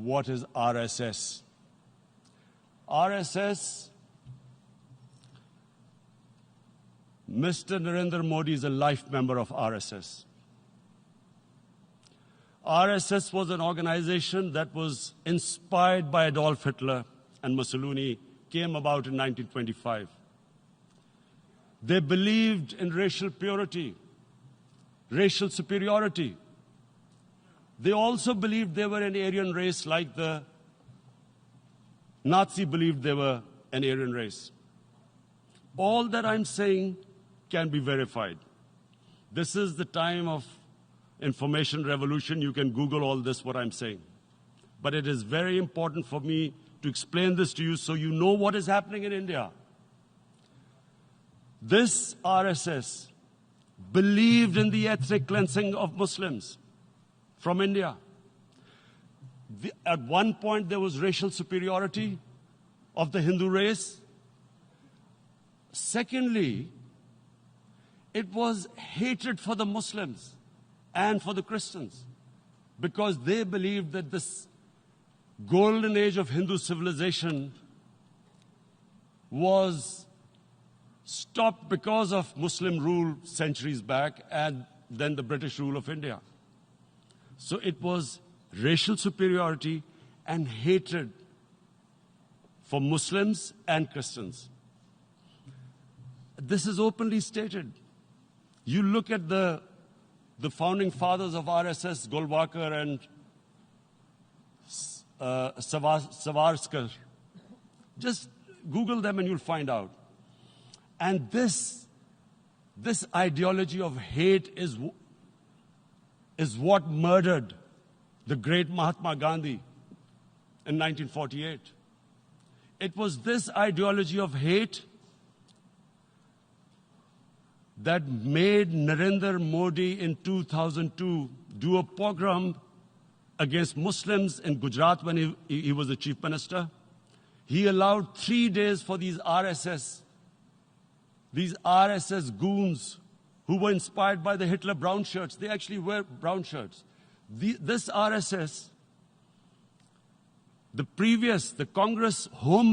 what is RSS. RSS, Mr. Narendra Modi is a life member of RSS. RSS was an organization that was inspired by Adolf Hitler and Mussolini, came about in 1925. They believed in racial purity, racial superiority. They also believed they were an Aryan race like the Nazi believed they were an Aryan race. All that I'm saying can be verified. This is the time of information revolution. You can Google all this, what I'm saying. But it is very important for me to explain this to you so you know what is happening in India. This RSS believed in the ethnic cleansing of Muslims from India. At one point, there was racial superiority of the Hindu race. Secondly, it was hatred for the Muslims and for the Christians because they believed that this golden age of Hindu civilization was stopped because of Muslim rule centuries back and then the British rule of India. So it was racial superiority and hatred for Muslims and Christians. This is openly stated. You look at the founding fathers of RSS, Golwalkar and Savarkar. Just Google them and you'll find out. And this ideology of hate is what murdered the great Mahatma Gandhi in 1948. It was this ideology of hate that made Narendra Modi in 2002 do a pogrom against Muslims in Gujarat when he was the chief minister. He allowed 3 days for these RSS goons who were inspired by the Hitler brown shirts. They actually wear brown shirts. This RSS, the Congress Home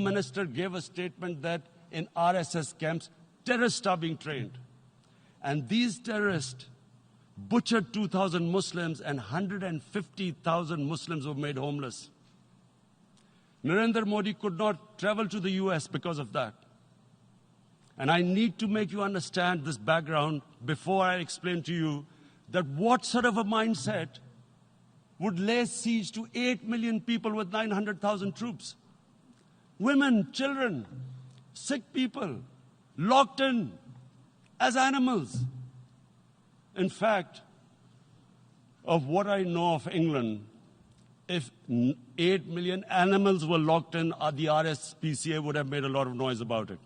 Minister gave a statement that in RSS camps, terrorists are being trained. And these terrorists butchered 2,000 Muslims and 150,000 Muslims were made homeless. Narendra Modi could not travel to the US because of that. And I need to make you understand this background before I explain to you that what sort of a mindset would lay siege to 8 million people with 900,000 troops. Women, children, sick people, locked in as animals. In fact, of what I know of England, if 8 million animals were locked in, the RSPCA would have made a lot of noise about it.